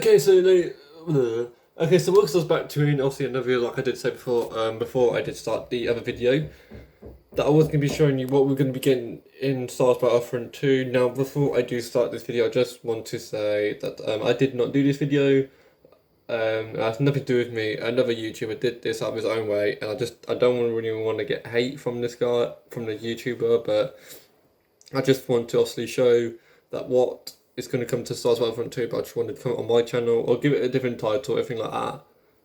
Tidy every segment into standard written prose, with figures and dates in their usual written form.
Okay, so okay, so welcome us back to obviously another video, like I did say before I did start the other video, that I was going to be showing you what we're going to be getting in Star Wars Battlefront 2. Now, before I do start this video, I just want to say that I did not do this video. It has nothing to do with me. Another YouTuber did this out of his own way, and I don't really want to get hate from this guy, from the YouTuber, but I just want to obviously show that what is going to come to Star Wars Battlefront 2, but I just wanted to come on my channel or give it a different title, everything like that.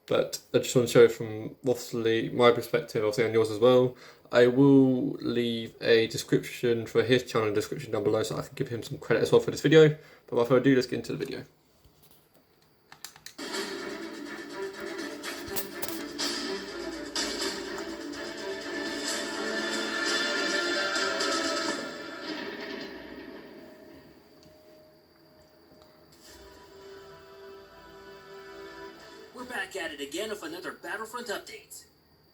But I just want to show it from obviously my perspective, obviously on yours as well. I will leave a description for his channel description down below so I can give him some credit as well for this video. But without further ado, let's get into the video. We're back at it again with another Battlefront update.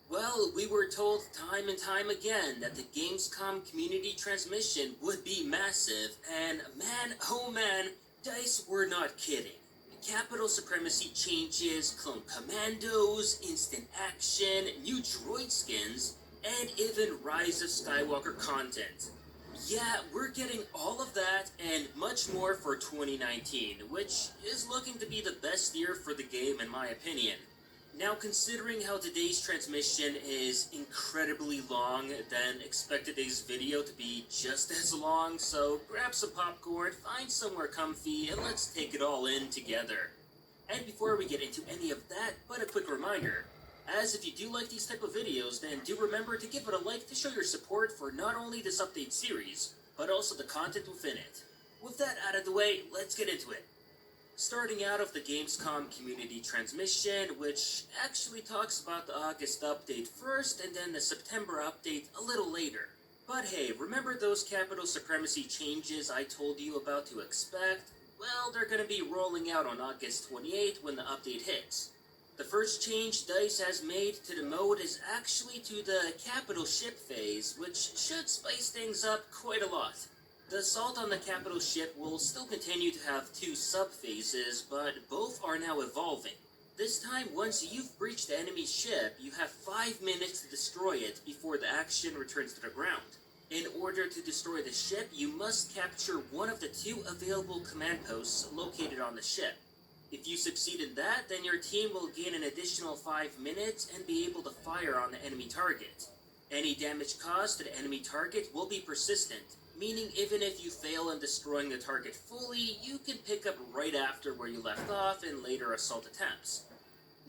Well, we were told time and time again that the Gamescom community transmission would be massive, and man, oh man, DICE were not kidding. Capital Supremacy changes, clone commandos, instant action, new droid skins, and even Rise of Skywalker content. Yeah, we're getting all of that and much more for 2019, which is looking to be the best year for the game in my opinion. Now, considering how today's transmission is incredibly long, then expect today's video to be just as long, so grab some popcorn, find somewhere comfy, and let's take it all in together. And before we get into any of that, but a quick reminder, as if you do like these type of videos, then do remember to give it a like to show your support for not only this update series, but also the content within it. With that out of the way, let's get into it. Starting out of the Gamescom community transmission, which actually talks about the August update first and then the September update a little later. But hey, remember those Capital Supremacy changes I told you about to expect? Well, they're going to be rolling out on August 28th when the update hits. The first change DICE has made to the mode is actually to the capital ship phase, which should spice things up quite a lot. The assault on the capital ship will still continue to have two sub-phases, but both are now evolving. This time, once you've breached the enemy ship, you have 5 minutes to destroy it before the action returns to the ground. In order to destroy the ship, you must capture one of the two available command posts located on the ship. If you succeed in that, then your team will gain an additional 5 minutes and be able to fire on the enemy target. Any damage caused to the enemy target will be persistent, meaning even if you fail in destroying the target fully, you can pick up right after where you left off in later assault attempts.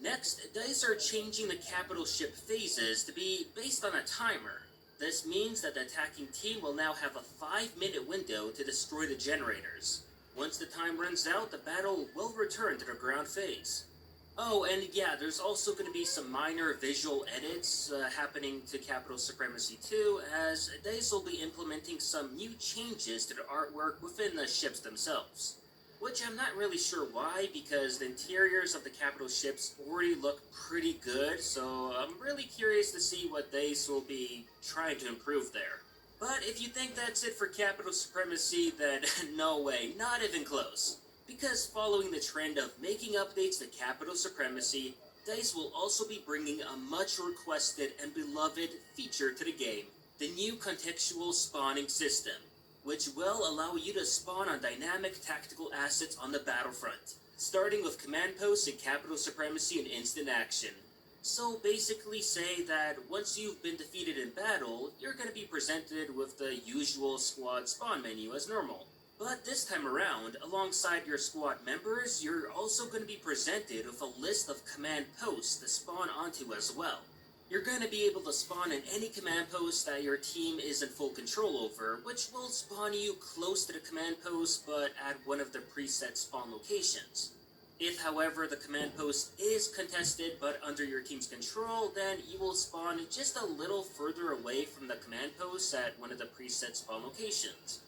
Next, DICE are changing the capital ship phases to be based on a timer. This means that the attacking team will now have a 5-minute window to destroy the generators. Once the time runs out, the battle will return to the ground phase. Oh, and yeah, there's also going to be some minor visual edits happening to Capital Supremacy 2, as DICE will be implementing some new changes to the artwork within the ships themselves. Which I'm not really sure why, because the interiors of the capital ships already look pretty good, so I'm really curious to see what DICE will be trying to improve there. But if you think that's it for Capital Supremacy, then no way, not even close. Because following the trend of making updates to Capital Supremacy, DICE will also be bringing a much requested and beloved feature to the game, the new contextual spawning system, which will allow you to spawn on dynamic tactical assets on the battlefront, starting with command posts in Capital Supremacy and instant action. So basically say that once you've been defeated in battle, you're going to be presented with the usual squad spawn menu as normal. But this time around, alongside your squad members, you're also going to be presented with a list of command posts to spawn onto as well. You're going to be able to spawn in any command post that your team is in full control over, which will spawn you close to the command post but at one of the preset spawn locations. If, however, the command post is contested but under your team's control, then you will spawn just a little further away from the command post at one of the preset spawn locations.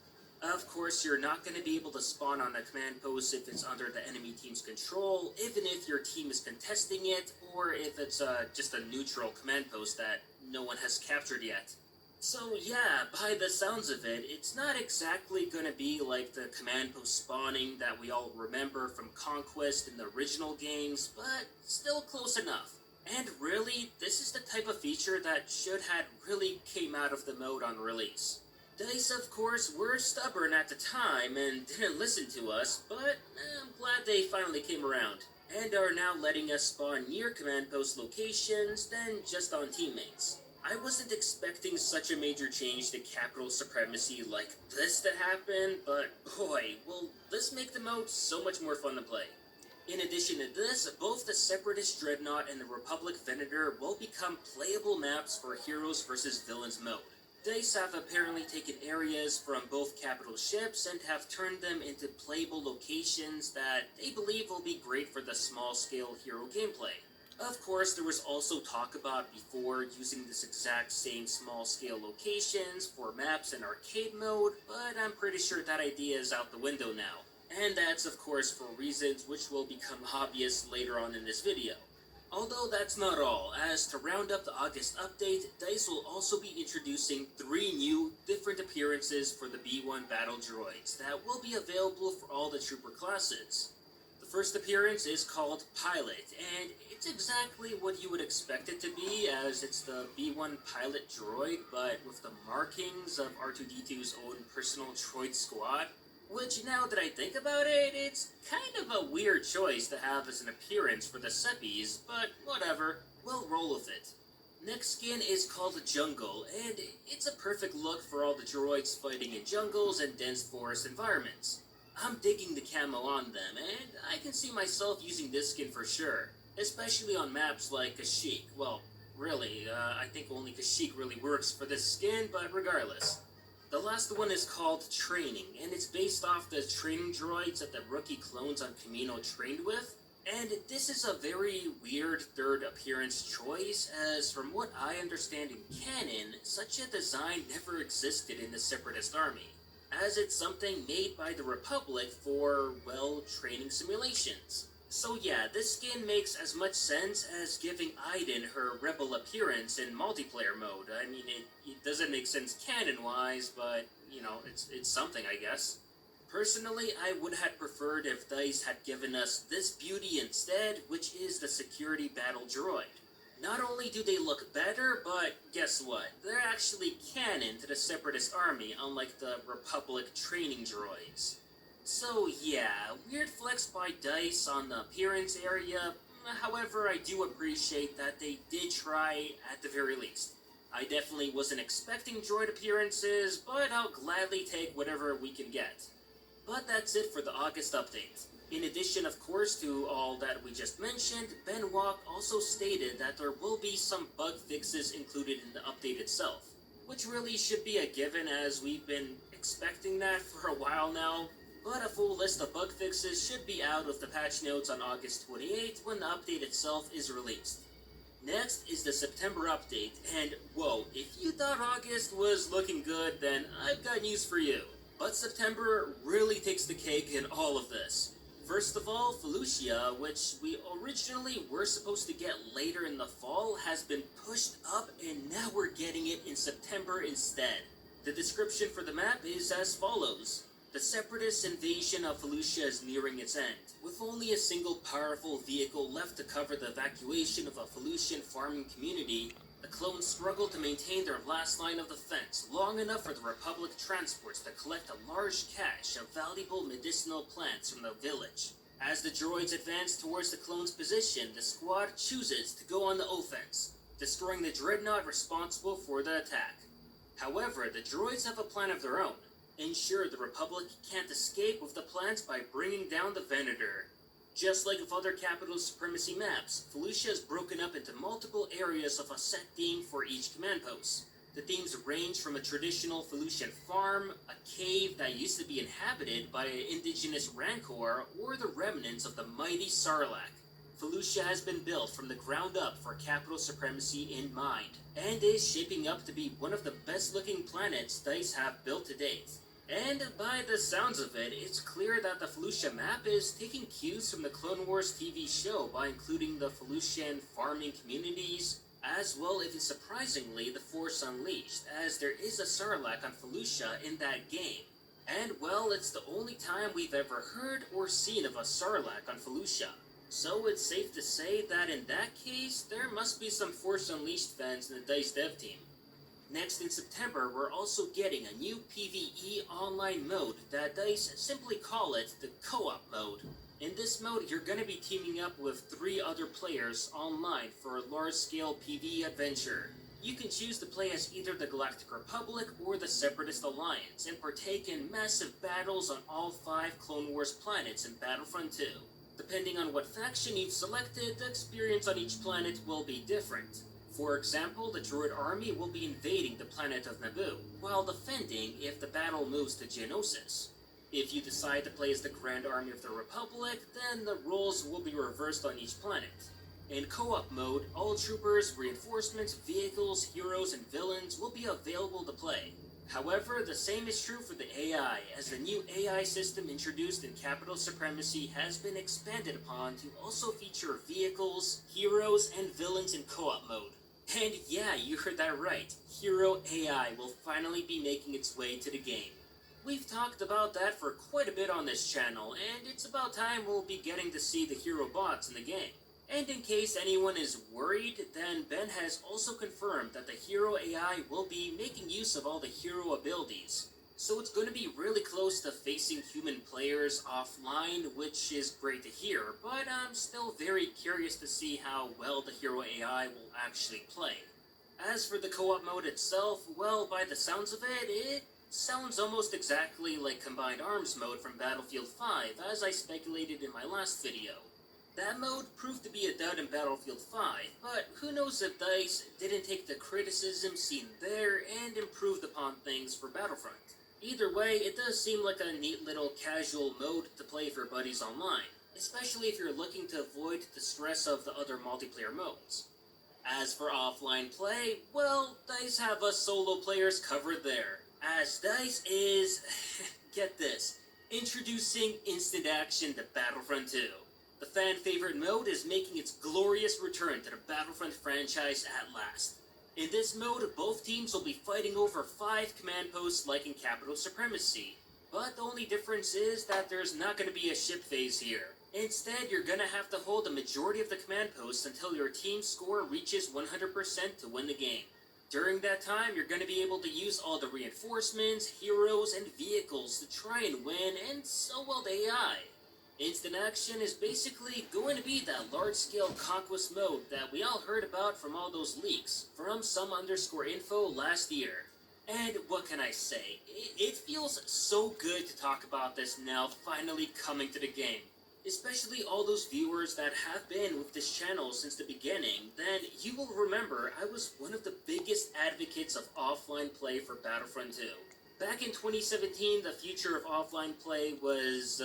Of course, you're not going to be able to spawn on the command post if it's under the enemy team's control, even if your team is contesting it, or if it's just a neutral command post that no one has captured yet. So yeah, by the sounds of it, it's not exactly gonna be like the command post spawning that we all remember from Conquest in the original games, but still close enough. And really, this is the type of feature that should had really came out of the mode on release. DICE, of course, were stubborn at the time and didn't listen to us, but I'm glad they finally came around, and are now letting us spawn near command post locations than just on teammates. I wasn't expecting such a major change to capital supremacy like this to happen, but boy, will this make the mode so much more fun to play. In addition to this, both the Separatist Dreadnought and the Republic Venator will become playable maps for Heroes vs. Villains mode. DICE have apparently taken areas from both capital ships and have turned them into playable locations that they believe will be great for the small-scale hero gameplay. Of course, there was also talk about before using this exact same small-scale locations for maps in arcade mode, but I'm pretty sure that idea is out the window now. And that's of course for reasons which will become obvious later on in this video. Although that's not all, as to round up the August update, DICE will also be introducing 3 new, different appearances for the B1 battle droids that will be available for all the trooper classes. The first appearance is called Pilot, and it's exactly what you would expect it to be, as it's the B1 Pilot droid, but with the markings of R2-D2's own personal droid squad. Which, now that I think about it, it's kind of a weird choice to have as an appearance for the Seppies, but whatever, we'll roll with it. Next skin is called Jungle, and it's a perfect look for all the droids fighting in jungles and dense forest environments. I'm digging the camo on them, and I can see myself using this skin for sure, especially on maps like Kashyyyk. Well, really, I think only Kashyyyk really works for this skin, but regardless. The last one is called Training, and it's based off the training droids that the rookie clones on Camino trained with. And this is a very weird third appearance choice, as from what I understand in canon, such a design never existed in the Separatist army, as it's something made by the Republic for, well, training simulations. So yeah, this skin makes as much sense as giving Iden her rebel appearance in multiplayer mode. I mean, it doesn't make sense canon-wise, but, you know, it's something, I guess. Personally, I would have preferred if DICE had given us this beauty instead, which is the security battle droid. Not only do they look better, but guess what? They're actually canon to the Separatist army, unlike the Republic training droids. So yeah, weird flex by DICE on the appearance area, however I do appreciate that they did try at the very least. I definitely wasn't expecting droid appearances, but I'll gladly take whatever we can get. But that's it for the August update. In addition, of course, to all that we just mentioned, Ben Walk also stated that there will be some bug fixes included in the update itself, which really should be a given as we've been expecting that for a while now. But a full list of bug fixes should be out with the patch notes on August 28th when the update itself is released. Next is the September update, and whoa, if you thought August was looking good, then I've got news for you. But September really takes the cake in all of this. First of all, Felucia, which we originally were supposed to get later in the fall, has been pushed up and now we're getting it in September instead. The description for the map is as follows. The Separatist invasion of Felucia is nearing its end, with only a single powerful vehicle left to cover the evacuation of a Felucian farming community. The clones struggle to maintain their last line of defense long enough for the Republic transports to collect a large cache of valuable medicinal plants from the village. As the droids advance towards the clones' position, the squad chooses to go on the offense, destroying the dreadnought responsible for the attack. However, the droids have a plan of their own. Ensure the Republic can't escape with the plans by bringing down the Venator. Just like with other capital supremacy maps, Felucia is broken up into multiple areas of a set theme for each command post. The themes range from a traditional Felucian farm, a cave that used to be inhabited by an indigenous Rancor, or the remnants of the mighty Sarlacc. Felucia has been built from the ground up for capital supremacy in mind, and is shaping up to be one of the best looking planets DICE have built to date. And by the sounds of it, it's clear that the Felucia map is taking cues from the Clone Wars TV show by including the Felucian farming communities, As well, if it's surprisingly the Force Unleashed, as there is a Sarlacc on Felucia in that game. And well, it's the only time we've ever heard or seen of a Sarlacc on Felucia. So it's safe to say that in that case, there must be some Force Unleashed fans in the DICE dev team. Next in September, we're also getting a new PvE online mode that DICE simply call it the co-op mode. In this mode, you're going to be teaming up with 3 other players online for a large-scale PvE adventure. You can choose to play as either the Galactic Republic or the Separatist Alliance and partake in massive battles on all 5 Clone Wars planets in Battlefront 2. Depending on what faction you've selected, the experience on each planet will be different. For example, the Druid army will be invading the planet of Naboo, while defending if the battle moves to Geonosis. If you decide to play as the Grand Army of the Republic, then the roles will be reversed on each planet. In co-op mode, all troopers, reinforcements, vehicles, heroes, and villains will be available to play. However, the same is true for the AI, as the new AI system introduced in Capital Supremacy has been expanded upon to also feature vehicles, heroes, and villains in co-op mode. And yeah, you heard that right. Hero AI will finally be making its way to the game. We've talked about that for quite a bit on this channel, and it's about time we'll be getting to see the hero bots in the game. And in case anyone is worried, then Ben has also confirmed that the hero AI will be making use of all the hero abilities. So it's going to be really close to facing human players offline, which is great to hear, but I'm still very curious to see how well the hero AI will actually play. As for the co-op mode itself, well, by the sounds of it sounds almost exactly like Combined Arms mode from Battlefield 5, as I speculated in my last video. That mode proved to be a dud in Battlefield 5, but who knows if DICE didn't take the criticism seen there and improved upon things for Battlefront. Either way, it does seem like a neat little casual mode to play for buddies online, especially if you're looking to avoid the stress of the other multiplayer modes. As for offline play, well, DICE have us solo players covered there, as DICE is, get this, introducing instant action to Battlefront 2. The fan-favorite mode is making its glorious return to the Battlefront franchise at last. In this mode, both teams will be fighting over 5 command posts like in Capital Supremacy. But the only difference is that there's not going to be a ship phase here. Instead, you're going to have to hold the majority of the command posts until your team's score reaches 100% to win the game. During that time, you're going to be able to use all the reinforcements, heroes, and vehicles to try and win, and so will the AI. Instant action is basically going to be that large-scale conquest mode that we all heard about from all those leaks from some_info last year. And what can I say? It feels so good to talk about this now finally coming to the game. Especially all those viewers that have been with this channel since the beginning, then you will remember I was one of the biggest advocates of offline play for Battlefront 2. Back in 2017, the future of offline play was,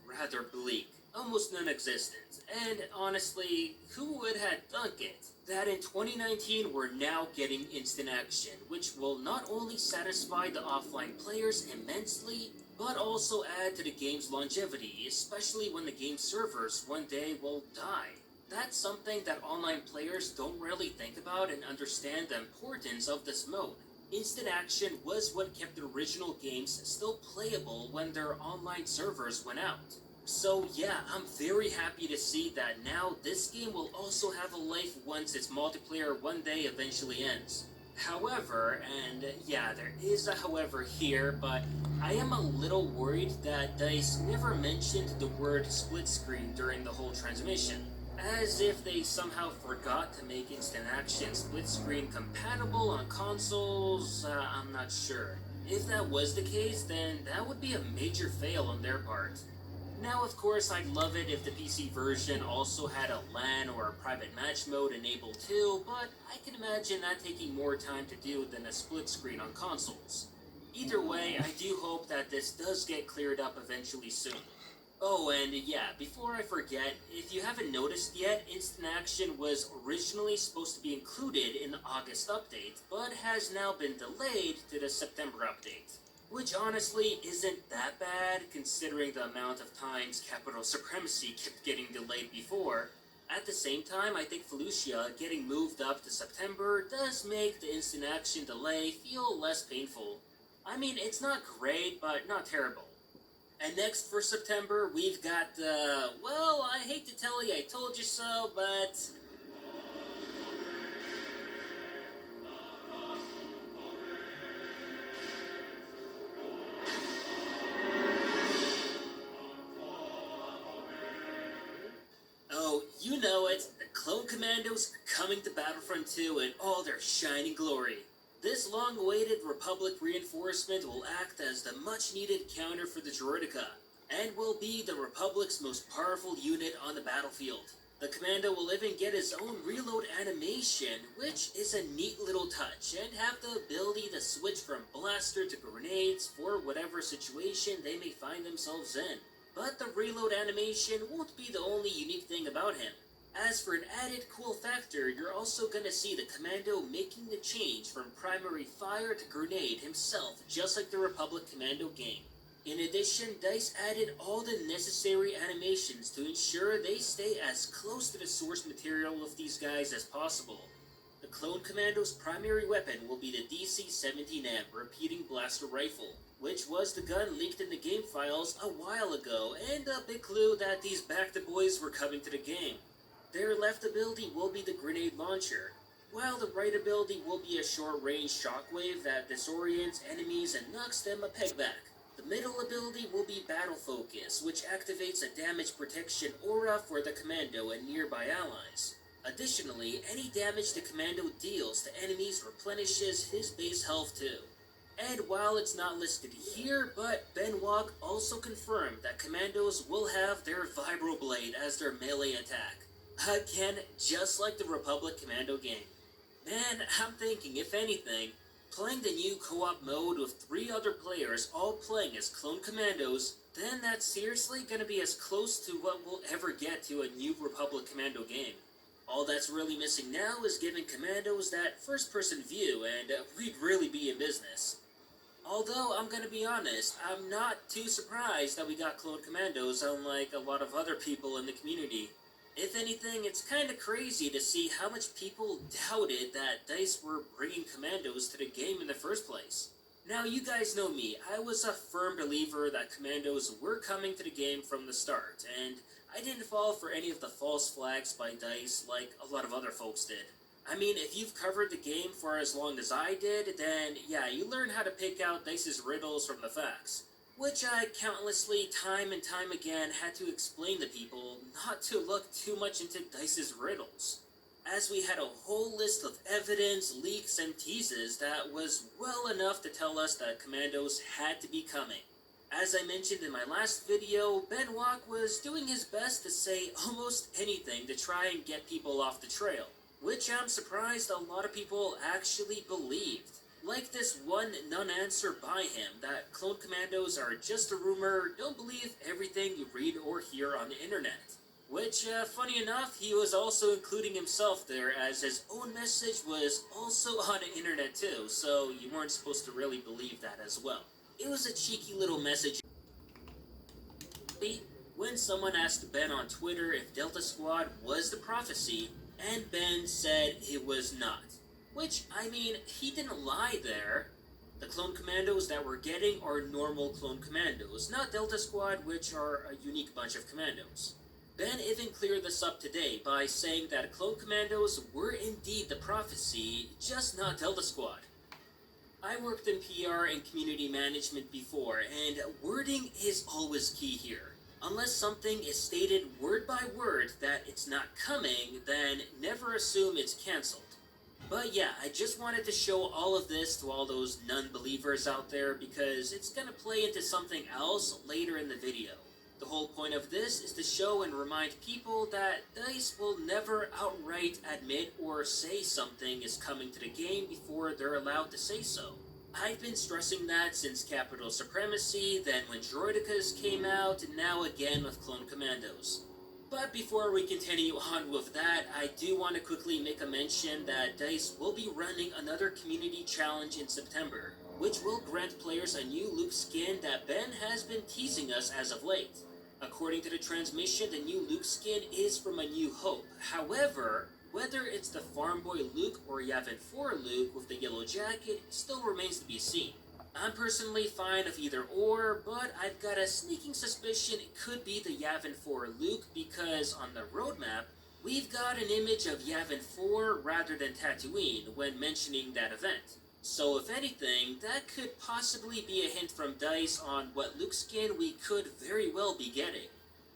rather bleak, almost non-existent, and honestly, who would have thunk it? That in 2019 we're now getting instant action, which will not only satisfy the offline players immensely, but also add to the game's longevity, especially when the game's servers one day will die. That's something that online players don't really think about and understand the importance of this mode. Instant action was what kept the original games still playable when their online servers went out. So yeah, I'm very happy to see that now this game will also have a life once its multiplayer one day eventually ends. However, and yeah, there is a however here, but I am a little worried that DICE never mentioned the word split screen during the whole transmission. As if they somehow forgot to make instant action split screen compatible on consoles, I'm not sure. If that was the case, then that would be a major fail on their part. Now, of course, I'd love it if the PC version also had a LAN or a private match mode enabled too, but I can imagine that taking more time to do than a split screen on consoles. Either way, I do hope that this does get cleared up eventually soon. Oh, and yeah, before I forget, if you haven't noticed yet, instant action was originally supposed to be included in the August update, but has now been delayed to the September update. Which honestly isn't that bad, considering the amount of times Capital Supremacy kept getting delayed before, At the same time, I think Felucia getting moved up to September does make the instant action delay feel less painful. I mean, it's not great, but not terrible. And next for September, we've got the, well, I hate to tell you I told you so, but oh, you know it, the Clone Commandos are coming to Battlefront 2 in all their shining glory. This long-awaited Republic reinforcement will act as the much-needed counter for the Droideka, and will be the Republic's most powerful unit on the battlefield. The Commando will even get his own reload animation, which is a neat little touch, and have the ability to switch from blaster to grenades for whatever situation they may find themselves in. But the reload animation won't be the only unique thing about him. As for an added cool factor, you're also gonna see the Commando making the change from primary fire to grenade himself, just like the Republic Commando game. In addition, DICE added all the necessary animations to ensure they stay as close to the source material of these guys as possible. The Clone Commando's primary weapon will be the DC-17M repeating blaster rifle, which was the gun leaked in the game files a while ago, and a big clue that these Bacta boys were coming to the game. Their left ability will be the grenade launcher, while the right ability will be a short-range shockwave that disorients enemies and knocks them a peg back. The middle ability will be Battle Focus, which activates a damage protection aura for the Commando and nearby allies. Additionally, any damage the Commando deals to enemies replenishes his base health too. And while it's not listed here, but Benwalk also confirmed that Commandos will have their Vibroblade as their melee attack. Again, just like the Republic Commando game. Man, I'm thinking, if anything, playing the new co-op mode with 3 other players all playing as Clone Commandos, then that's seriously gonna be as close to what we'll ever get to a new Republic Commando game. All that's really missing now is giving Commandos that first-person view, and we'd really be in business. Although, I'm gonna be honest, I'm not too surprised that we got Clone Commandos, unlike a lot of other people in the community. If anything, it's kinda crazy to see how much people doubted that DICE were bringing Commandos to the game in the first place. Now, you guys know me, I was a firm believer that Commandos were coming to the game from the start, and I didn't fall for any of the false flags by DICE like a lot of other folks did. I mean, if you've covered the game for as long as I did, then yeah, you learn how to pick out DICE's riddles from the facts. Which I countlessly, time and time again, had to explain to people not to look too much into DICE's riddles, as we had a whole list of evidence, leaks, and teases that was well enough to tell us that Commandos had to be coming. As I mentioned in my last video, Benwalk was doing his best to say almost anything to try and get people off the trail, which I'm surprised a lot of people actually believed. Like this one non-answer by him, that Clone Commandos are just a rumor, don't believe everything you read or hear on the internet. Which, funny enough, he was also including himself there, as his own message was also on the internet too, so you weren't supposed to really believe that as well. It was a cheeky little message when someone asked Ben on Twitter if Delta Squad was the prophecy, and Ben said it was not. Which, I mean, he didn't lie there. The Clone Commandos that we're getting are normal Clone Commandos, not Delta Squad, which are a unique bunch of Commandos. Ben even cleared this up today by saying that Clone Commandos were indeed the prophecy, just not Delta Squad. I worked in PR and community management before, and wording is always key here. Unless something is stated word by word that it's not coming, then never assume it's cancelled. But yeah, I just wanted to show all of this to all those non-believers out there because it's gonna play into something else later in the video. The whole point of this is to show and remind people that DICE will never outright admit or say something is coming to the game before they're allowed to say so. I've been stressing that since Capital Supremacy, then when Droidekas came out, and now again with Clone Commandos. But before we continue on with that, I do want to quickly make a mention that DICE will be running another community challenge in September, which will grant players a new Luke skin that Ben has been teasing us as of late. According to the transmission, the new Luke skin is from A New Hope. However, whether it's the Farm Boy Luke or Yavin 4 Luke with the yellow jacket still remains to be seen. I'm personally fine of either or, but I've got a sneaking suspicion it could be the Yavin 4 Luke because on the roadmap, we've got an image of Yavin 4 rather than Tatooine when mentioning that event. So if anything, that could possibly be a hint from DICE on what Luke skin we could very well be getting.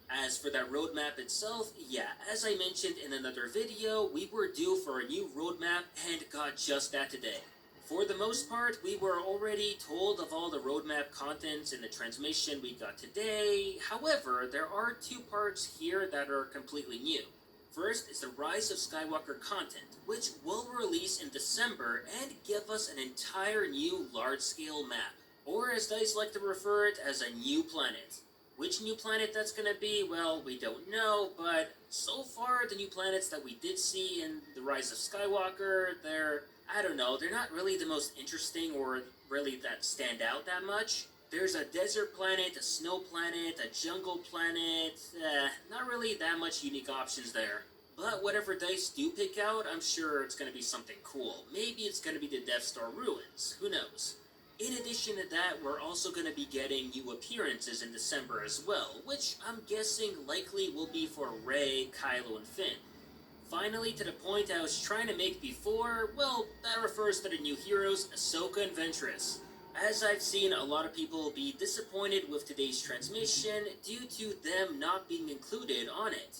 As for that roadmap itself, yeah, as I mentioned in another video, we were due for a new roadmap and got just that today. For the most part, we were already told of all the roadmap contents in the transmission we got today. However, there are two parts here that are completely new. First is the Rise of Skywalker content, which will release in December and give us an entire new large-scale map, or as DICE like to refer it, as a new planet. Which new planet that's gonna be, well, we don't know, but so far the new planets that we did see in the Rise of Skywalker, they're not really the most interesting or really that stand out that much. There's a desert planet, a snow planet, a jungle planet, not really that much unique options there. But whatever DICE do pick out, I'm sure it's going to be something cool. Maybe it's going to be the Death Star ruins, who knows. In addition to that, we're also going to be getting new appearances in December as well, which I'm guessing likely will be for Rey, Kylo, and Finn. Finally, to the point I was trying to make before, well, that refers to the new heroes, Ahsoka and Ventress. As I've seen a lot of people be disappointed with today's transmission due to them not being included on it.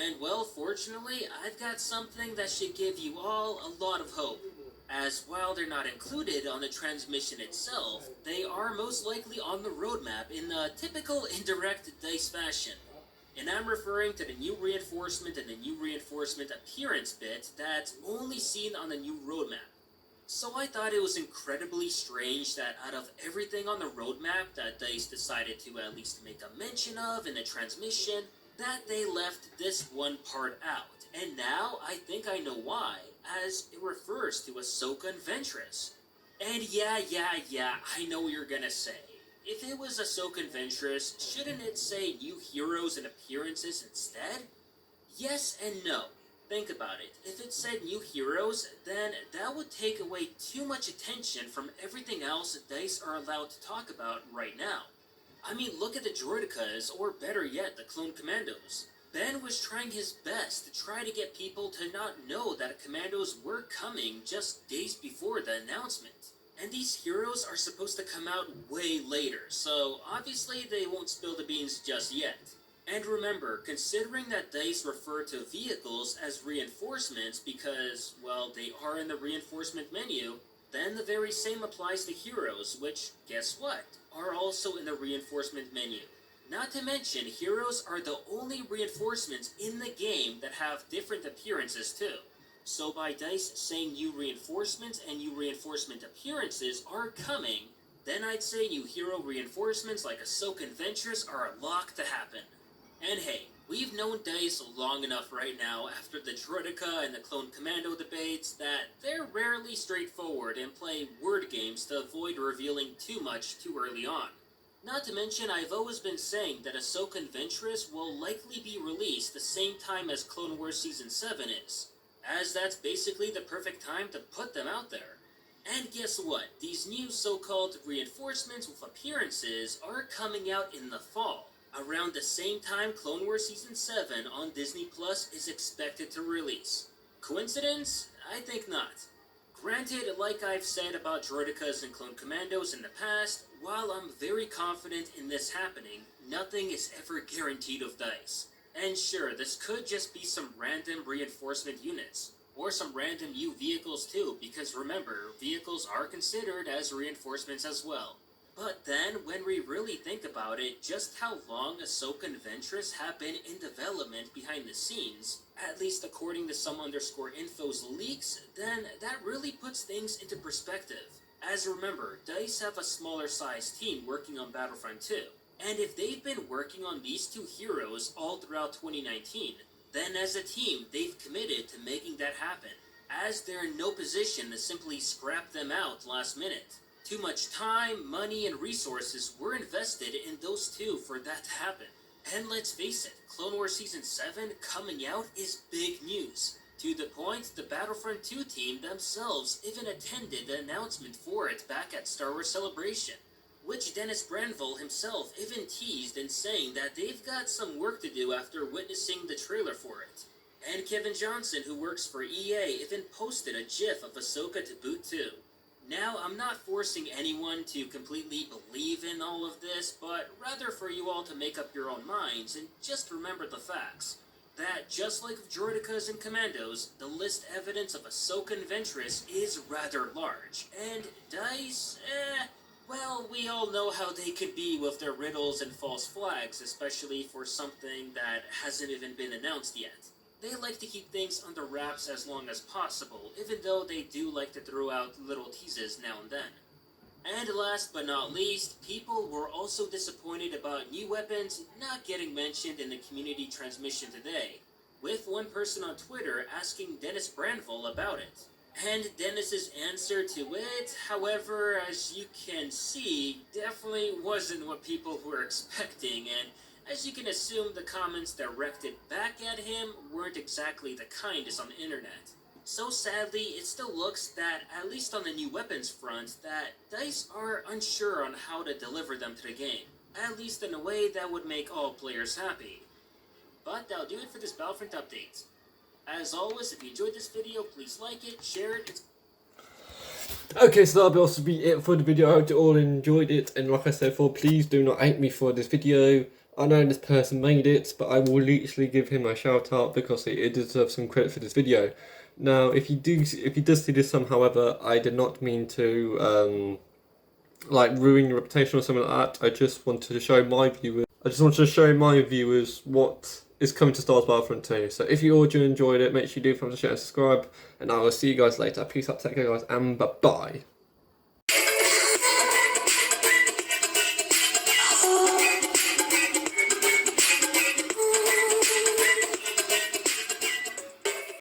And well, fortunately, I've got something that should give you all a lot of hope. As while they're not included on the transmission itself, they are most likely on the roadmap in the typical indirect DICE fashion. And I'm referring to the new reinforcement and the new reinforcement appearance bit that's only seen on the new roadmap. So I thought it was incredibly strange that out of everything on the roadmap that DICE decided to at least make a mention of in the transmission, that they left this one part out. And now I think I know why, as it refers to Ahsoka and Ventress. And yeah, I know what you're gonna say. If it was Ahsoka and Ventress, shouldn't it say new heroes and appearances instead? Yes and no. Think about it. If it said new heroes, then that would take away too much attention from everything else DICE are allowed to talk about right now. I mean, look at the Droidekas, or better yet, the Clone Commandos. Ben was trying his best to try to get people to not know that Commandos were coming just days before the announcement. And these heroes are supposed to come out way later, so obviously they won't spill the beans just yet. And remember, considering that DICE refer to vehicles as reinforcements because, well, they are in the reinforcement menu, then the very same applies to heroes, which, guess what, are also in the reinforcement menu. Not to mention, heroes are the only reinforcements in the game that have different appearances too. So by DICE saying new reinforcements and new reinforcement appearances are coming, then I'd say new hero reinforcements like Ahsoka and Ventress are a lock to happen. And hey, we've known DICE long enough right now after the Droideka and the Clone Commando debates that they're rarely straightforward and play word games to avoid revealing too much too early on. Not to mention, I've always been saying that Ahsoka and Ventress will likely be released the same time as Clone Wars Season 7 is, as that's basically the perfect time to put them out there. And guess what? These new so-called reinforcements with appearances are coming out in the fall, around the same time Clone Wars Season 7 on Disney Plus is expected to release. Coincidence? I think not. Granted, like I've said about Droidekas and Clone Commandos in the past, while I'm very confident in this happening, nothing is ever guaranteed of DICE. And sure, this could just be some random reinforcement units, or some random new vehicles too, because remember, vehicles are considered as reinforcements as well. But then, when we really think about it, just how long Ahsoka and Ventress have been in development behind the scenes, at least according to some _info's leaks, then that really puts things into perspective. As remember, DICE have a smaller sized team working on Battlefront 2, and if they've been working on these two heroes all throughout 2019, then as a team, they've committed to making that happen, as they're in no position to simply scrap them out last minute. Too much time, money, and resources were invested in those two for that to happen. And let's face it, Clone Wars Season 7 coming out is big news. To the point, the Battlefront 2 team themselves even attended the announcement for it back at Star Wars Celebration, which Dennis Brandville himself even teased in saying that they've got some work to do after witnessing the trailer for it. And Kevin Johnson, who works for EA, even posted a gif of Ahsoka to boot too. Now, I'm not forcing anyone to completely believe in all of this, but rather for you all to make up your own minds and just remember the facts. That, just like with Droidicas and Commandos, the list evidence of Ahsoka and Ventress is rather large. And DICE, well, we all know how they could be with their riddles and false flags, especially for something that hasn't even been announced yet. They like to keep things under wraps as long as possible, even though they do like to throw out little teases now and then. And last but not least, people were also disappointed about new weapons not getting mentioned in the community transmission today, with one person on Twitter asking Dennis Brandville about it. And Dennis's answer to it, however, as you can see, definitely wasn't what people were expecting, and as you can assume, the comments directed back at him weren't exactly the kindest on the internet. So sadly, it still looks that, at least on the new weapons front, that DICE are unsure on how to deliver them to the game, at least in a way that would make all players happy. But that'll do it for this Battlefront update. As always, if you enjoyed this video, please like it, share it. Okay, so that'll also be it for the video. I hope you all enjoyed it, and like I said before, please do not hate me for this video. I know this person made it, but I will literally give him a shout out because he deserves some credit for this video. Now, if he does see this somehow, however, I did not mean to like ruin your reputation or something like that. I just wanted to show my viewers what is coming to Star Wars Battlefront 2. So if you all enjoyed it, make sure you do thumbs up, share and subscribe, and I will see you guys later. Peace out, take care guys, and bye bye.